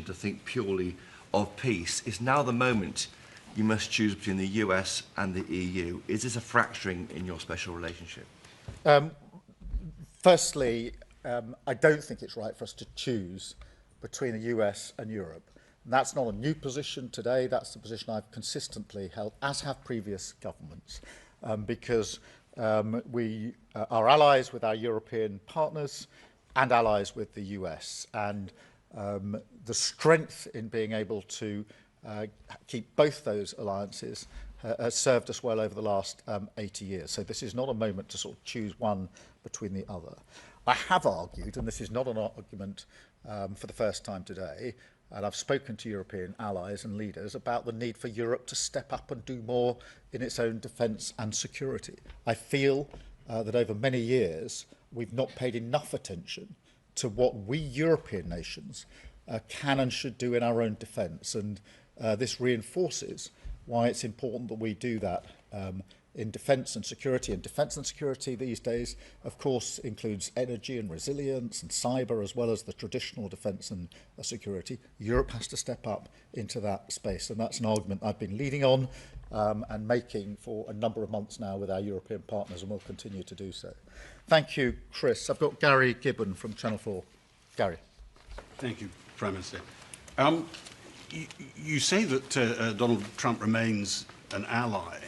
to think purely of peace. Is now the moment you must choose between the US and the EU? Is this a fracturing in your special relationship? Firstly, I don't think it's right for us to choose between the US and Europe. And that's not a new position today. That's the position I've consistently held, as have previous governments, because we are allies with our European partners and allies with the US. And the strength in being able to keep both those alliances has served us well over the last 80 years. So this is not a moment to sort of choose one between the other. I have argued, and this is not an argument for the first time today, and I've spoken to European allies and leaders about the need for Europe to step up and do more in its own defence and security. I feel that over many years we've not paid enough attention to what we European nations can and should do in our own defence, and this reinforces why it's important that we do that in defence and security. And defence and security these days, of course, includes energy and resilience and cyber, as well as the traditional defence and security. Europe has to step up into that space, and that's an argument I've been leading on and making for a number of months now with our European partners, and will continue to do so. Thank you, Chris. I've got Gary Gibbon from Channel 4. Gary. Thank you, Prime Minister. You say that Donald Trump remains an ally,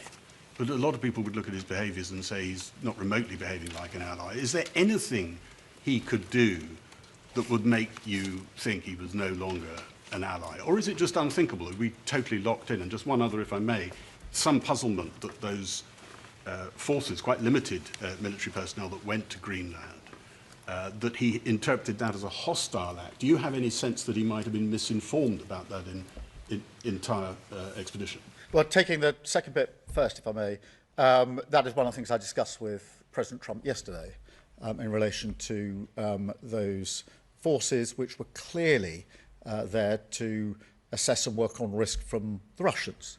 but a lot of people would look at his behaviours and say he's not remotely behaving like an ally. Is there anything he could do that would make you think he was no longer an ally? Or is it just unthinkable? Are we totally locked in? And just one other, if I may, some puzzlement that those forces, quite limited military personnel that went to Greenland, that he interpreted that as a hostile act. Do you have any sense that he might have been misinformed about that in entire expedition? Well, taking the second bit first, if I may, that is one of the things I discussed with President Trump yesterday in relation to those forces which were clearly there to assess and work on risk from the Russians.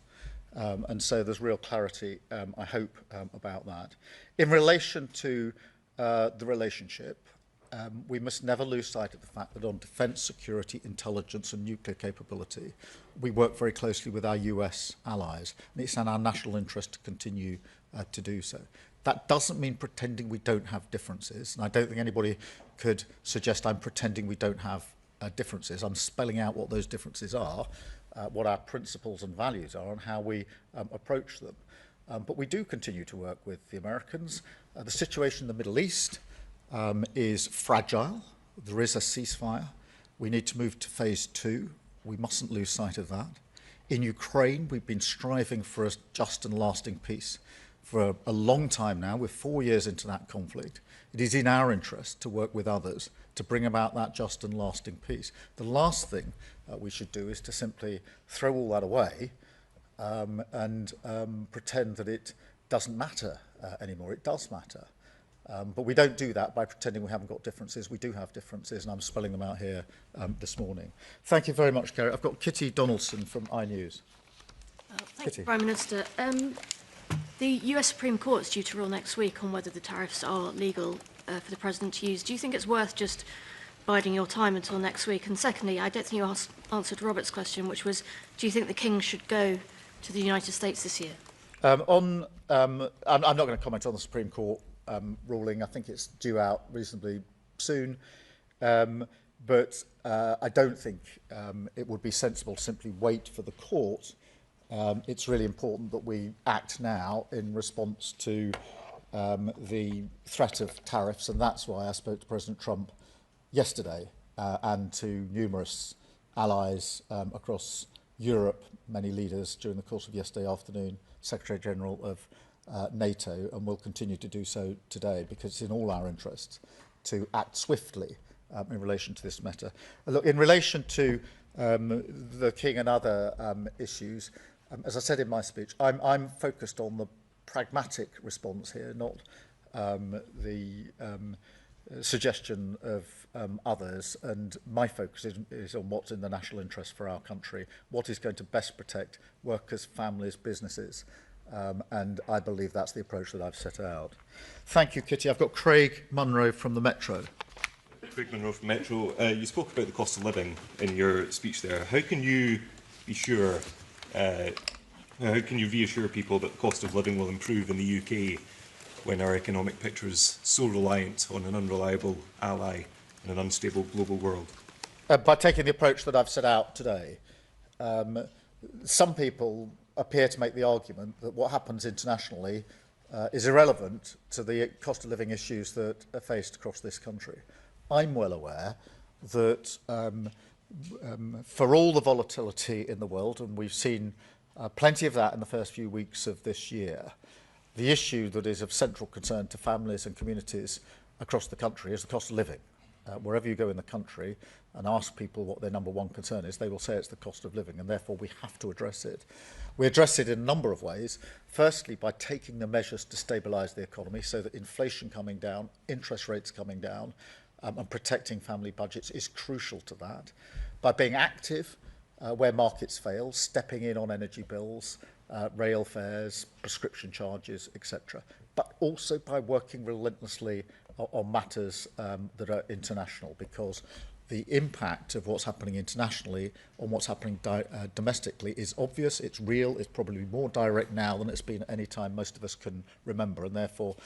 And so there's real clarity, I hope, about that. In relation to the relationship, we must never lose sight of the fact that on defence, security, intelligence and nuclear capability, we work very closely with our US allies, and it's in our national interest to continue to do so. That doesn't mean pretending we don't have differences, and I don't think anybody could suggest I'm pretending we don't have differences. I'm spelling out what those differences are, what our principles and values are, and how we approach them. But we do continue to work with the Americans. The situation in the Middle East is fragile. There is a ceasefire. We need to move to phase 2. We mustn't lose sight of that. In Ukraine, we've been striving for a just and lasting peace for a long time now. We're 4 years into that conflict. It is in our interest to work with others to bring about that just and lasting peace. The last thing we should do is to simply throw all that away and pretend that it doesn't matter anymore. It does matter. But we don't do that by pretending we haven't got differences. We do have differences, and I'm spelling them out here this morning. Thank you very much, Gary. I've got Kitty Donaldson from iNews. Thank you, Prime Minister. The US Supreme Court is due to rule next week on whether the tariffs are legal for the President to use. Do you think it's worth just biding your time until next week? And secondly, I don't think you answered Robert's question, which was, do you think the King should go to the United States this year? I'm not going to comment on the Supreme Court ruling. I think it's due out reasonably soon. But I don't think it would be sensible to simply wait for the court. It's really important that we act now in response to the threat of tariffs, and that's why I spoke to President Trump yesterday and to numerous allies across Europe, many leaders during the course of yesterday afternoon, Secretary General of NATO, and will continue to do so today, because it's in all our interests to act swiftly in relation to this matter. Look, in relation to the King and other issues, as I said in my speech, I'm focused on the pragmatic response here, not the suggestion of others, and my focus is on what's in the national interest for our country, what is going to best protect workers, families, businesses, and I believe that's the approach that I've set out. Thank you, Kitty. I've got Craig Munro from the Metro. Craig Monroe from Metro. You spoke about the cost of living in your speech there. How can you be sure, how can you reassure people that the cost of living will improve in the UK when our economic picture is so reliant on an unreliable ally in an unstable global world? By taking the approach that I've set out today. Some people appear to make the argument that what happens internationally is irrelevant to the cost of living issues that are faced across this country. I'm well aware that for all the volatility in the world, and we've seen plenty of that in the first few weeks of this year, the issue that is of central concern to families and communities across the country is the cost of living. Wherever you go in the country and ask people what their number one concern is, they will say it's the cost of living, and therefore we have to address it. We address it in a number of ways. Firstly, by taking the measures to stabilise the economy so that inflation coming down, interest rates coming down, and protecting family budgets is crucial to that. By being active where markets fail, stepping in on energy bills, rail fares, prescription charges, etc. But also by working relentlessly on matters that are international, because the impact of what's happening internationally on what's happening domestically is obvious, it's real, it's probably more direct now than it's been at any time most of us can remember, and therefore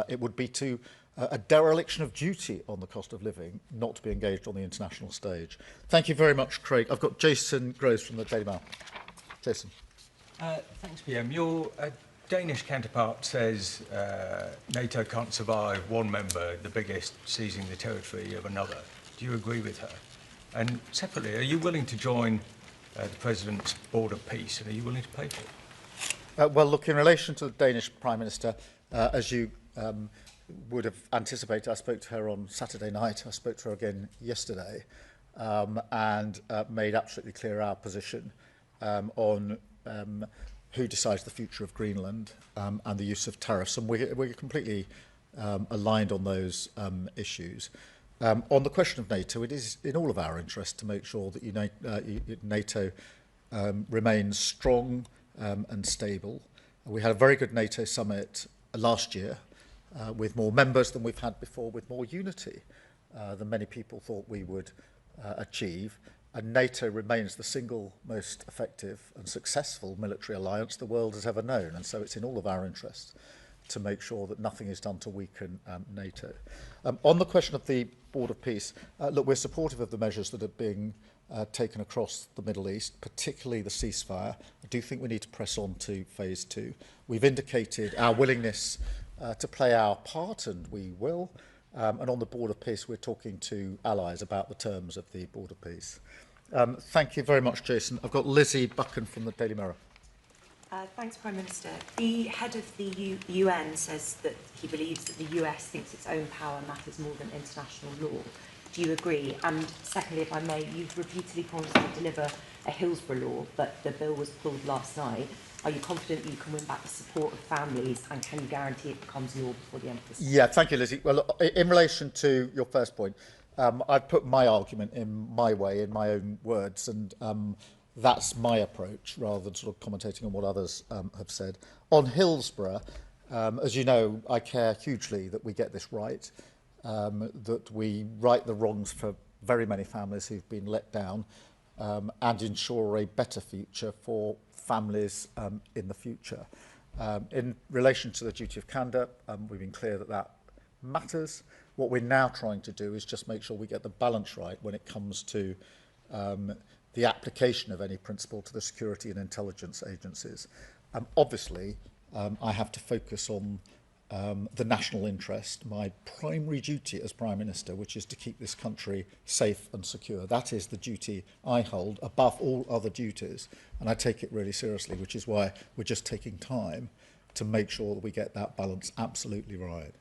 it would be to a dereliction of duty on the cost of living not to be engaged on the international stage. Thank you very much, Craig. I've got Jason Groves from the Daily Mail. Jason. Thanks, PM. Your Danish counterpart says NATO can't survive one member, the biggest, seizing the territory of another. Do you agree with her? And separately, are you willing to join the President's Board of Peace, and are you willing to pay for it? Well, look, in relation to the Danish Prime Minister, as you would have anticipated, I spoke to her on Saturday night, I spoke to her again yesterday, and made absolutely clear our position on who decides the future of Greenland and the use of tariffs. And we're completely aligned on those issues. On the question of NATO, it is in all of our interest to make sure that NATO remains strong and stable. We had a very good NATO summit last year with more members than we've had before, with more unity than many people thought we would achieve. And NATO remains the single most effective and successful military alliance the world has ever known. And so it's in all of our interests to make sure that nothing is done to weaken NATO. On the question of the Board of Peace, look, we're supportive of the measures that are being taken across the Middle East, particularly the ceasefire. I do think we need to press on to phase 2. We've indicated our willingness to play our part, and we will. And on the Board of Peace, we're talking to allies about the terms of the Board of Peace. Thank you very much, Jason. I've got Lizzie Buchan from the Daily Mirror. Thanks, Prime Minister. The head of the UN says that he believes that the US thinks its own power matters more than international law. Do you agree? And secondly, if I may, you've repeatedly promised to deliver a Hillsborough law, but the bill was pulled last night. Are you confident you can win back the support of families, and can you guarantee it becomes law before the end of this? Yeah, thank you, Lizzie. Well, look, in relation to your first point, I've put my argument in my way, in my own words, and that's my approach, rather than sort of commentating on what others have said. On Hillsborough, as you know, I care hugely that we get this right, that we right the wrongs for very many families who've been let down, and ensure a better future for families in the future. In relation to the duty of candour, we've been clear that that matters. What we're now trying to do is just make sure we get the balance right when it comes to the application of any principle to the security and intelligence agencies. Obviously, I have to focus on the national interest, my primary duty as Prime Minister, which is to keep this country safe and secure. That is the duty I hold above all other duties, and I take it really seriously, which is why we're just taking time to make sure that we get that balance absolutely right.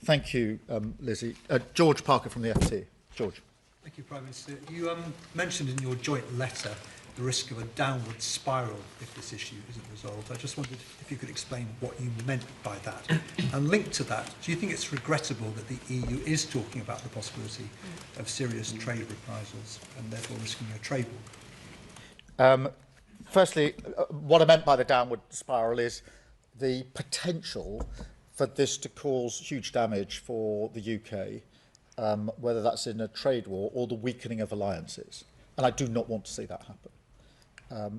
Thank you, Lizzie. George Parker from the FT. George. Thank you, Prime Minister. You mentioned in your joint letter the risk of a downward spiral if this issue isn't resolved. I just wondered if you could explain what you meant by that. And linked to that, do you think it's regrettable that the EU is talking about the possibility of serious trade reprisals and therefore risking a trade war? Firstly, what I meant by the downward spiral is the potential for this to cause huge damage for the UK whether that's in a trade war or the weakening of alliances. And I do not want to see that happen.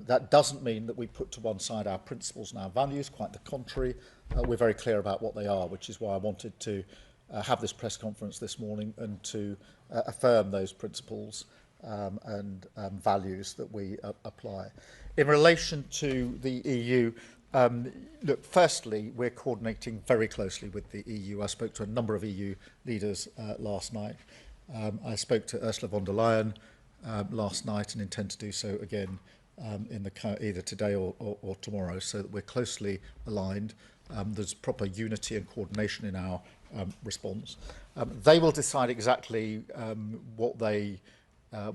That doesn't mean that we put to one side our principles and our values, quite the contrary. We're very clear about what they are, which is why I wanted to have this press conference this morning and to affirm those principles and values that we apply. In relation to the EU, look, firstly, we're coordinating very closely with the EU. I spoke to a number of EU leaders last night. I spoke to Ursula von der Leyen last night and intend to do so again either today or tomorrow, so that we're closely aligned. There's proper unity and coordination in our response. They will decide exactly what they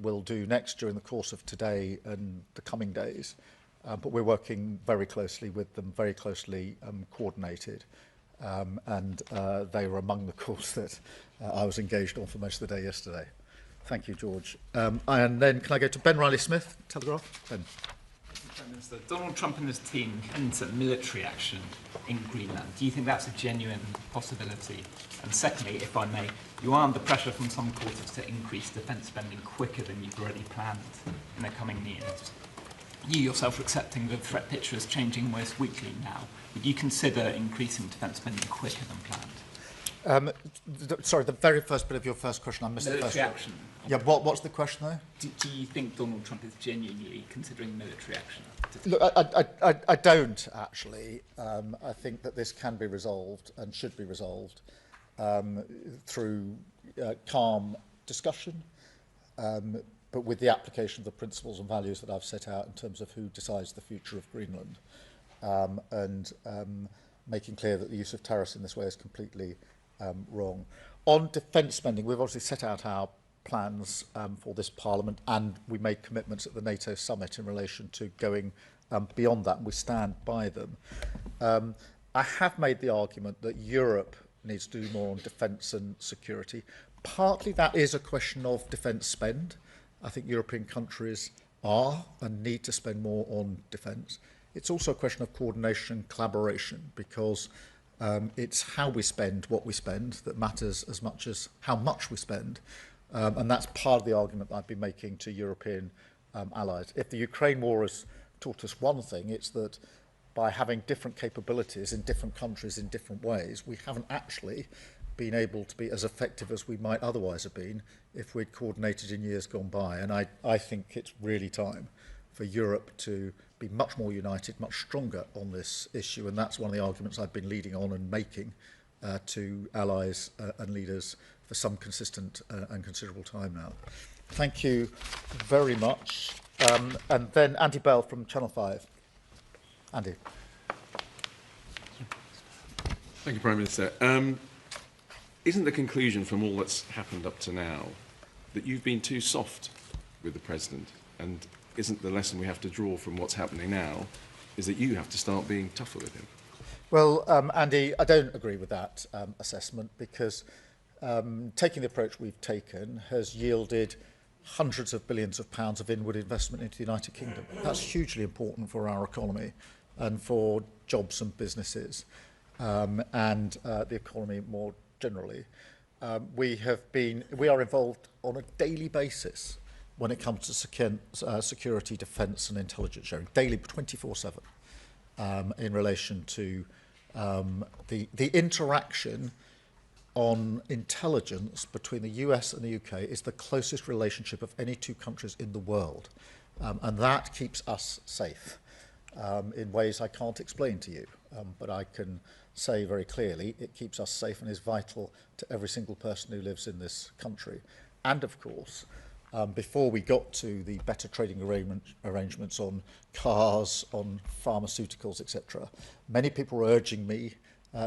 will do next during the course of today and the coming days. But we're working very closely with them, very closely coordinated. And they were among the calls that I was engaged on for most of the day yesterday. Thank you, George. And then can I go to Ben Riley-Smith, Telegraph? Ben. Prime Minister, Donald Trump and his team hint at military action in Greenland. Do you think that's a genuine possibility? And secondly, if I may, you are under pressure from some quarters to increase defence spending quicker than you've already planned in the coming years. You yourself are accepting the threat picture is changing almost weekly now. Would you consider increasing defence spending quicker than planned? Sorry, the very first bit of your first question, I missed the first action. Yeah, what's the question though? Do you think Donald Trump is genuinely considering military action? Look, I don't actually. I think that this can be resolved and should be resolved through calm discussion, but with the application of the principles and values that I've set out in terms of who decides the future of Greenland, and making clear that the use of tariffs in this way is completely wrong. On defence spending, we've obviously set out our plans for this Parliament, and we made commitments at the NATO summit in relation to going beyond that, and we stand by them. I have made the argument that Europe needs to do more on defence and security. Partly that is a question of defence spend. I think European countries are and need to spend more on defence. It's also a question of coordination and collaboration, because it's how we spend what we spend that matters as much as how much we spend. And that's part of the argument that I've been making to European allies. If the Ukraine war has taught us one thing, it's that by having different capabilities in different countries in different ways, we haven't actually been able to be as effective as we might otherwise have been if we'd coordinated in years gone by. And I think it's really time for Europe to be much more united, much stronger on this issue. And that's one of the arguments I've been leading on and making to allies and leaders for some consistent and considerable time now. Thank you very much. And then Andy Bell from Channel 5. Andy. Thank you, Prime Minister. Isn't the conclusion from all that's happened up to now that you've been too soft with the President? And isn't the lesson we have to draw from what's happening now is that you have to start being tougher with him? Well, Andy, I don't agree with that assessment, because taking the approach we've taken has yielded hundreds of billions of pounds of inward investment into the United Kingdom. That's hugely important for our economy and for jobs and businesses, and the economy more generally. We are involved on a daily basis when it comes to security, defence and intelligence sharing, daily, 24/7, in relation to the interaction on intelligence between the US and the UK is the closest relationship of any two countries in the world. And that keeps us safe in ways I can't explain to you. But I can say very clearly it keeps us safe and is vital to every single person who lives in this country. And of course, before we got to the better trading arrangements on cars, on pharmaceuticals, etc., many people were urging me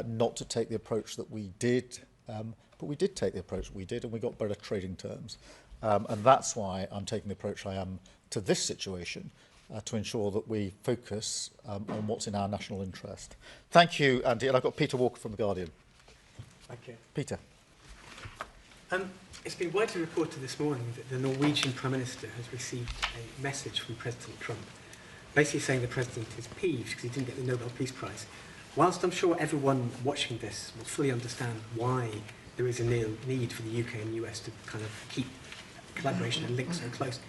not to take the approach that we did, but we did take the approach we did, and we got better trading terms. And that's why I'm taking the approach I am to this situation, to ensure that we focus on what's in our national interest. Thank you, Andy. And I've got Peter Walker from The Guardian. Thank you. Peter. It's been widely reported this morning that the Norwegian Prime Minister has received a message from President Trump, basically saying the President is peeved because he didn't get the Nobel Peace Prize. Whilst I'm sure everyone watching this will fully understand why there is a need for the UK and US to kind of keep collaboration and links so close.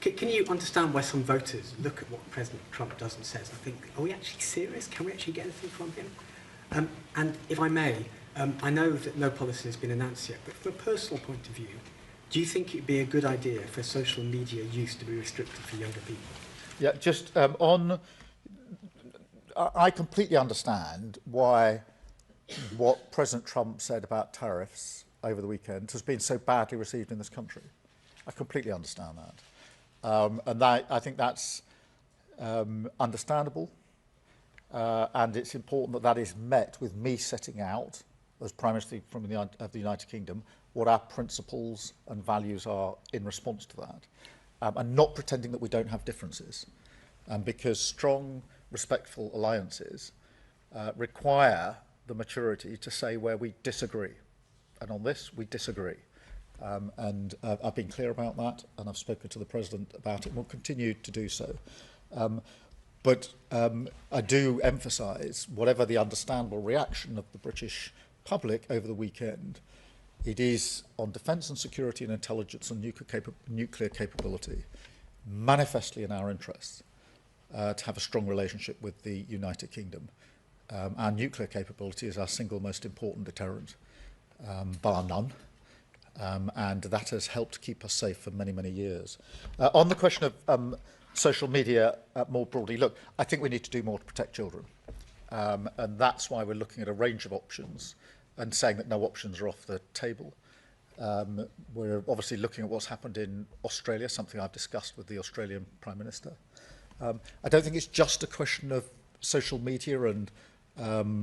Can you understand why some voters look at what President Trump does and says and think, are we actually serious? Can we actually get anything from him? And if I may, I know that no policy has been announced yet, but from a personal point of view, do you think it would be a good idea for social media use to be restricted for younger people? Yeah, just I completely understand why what President Trump said about tariffs over the weekend has been so badly received in this country. I completely understand that. And I think that's understandable. And it's important that that is met with me setting out, as Prime Minister of the United Kingdom, what our principles and values are in response to that. And not pretending that we don't have differences. Because strong, respectful alliances require the maturity to say where we disagree. And on this, we disagree. And I've been clear about that, and I've spoken to the President about it, and will continue to do so. But I do emphasise, whatever the understandable reaction of the British public over the weekend, it is on defence and security and intelligence and nuclear capability, manifestly in our interests, to have a strong relationship with the United Kingdom. Our nuclear capability is our single most important deterrent, bar none. And that has helped keep us safe for many, many years. On the question of social media more broadly, look, I think we need to do more to protect children. And that's why we're looking at a range of options and saying that no options are off the table. We're obviously looking at what's happened in Australia, something I've discussed with the Australian Prime Minister. I don't think it's just a question of social media and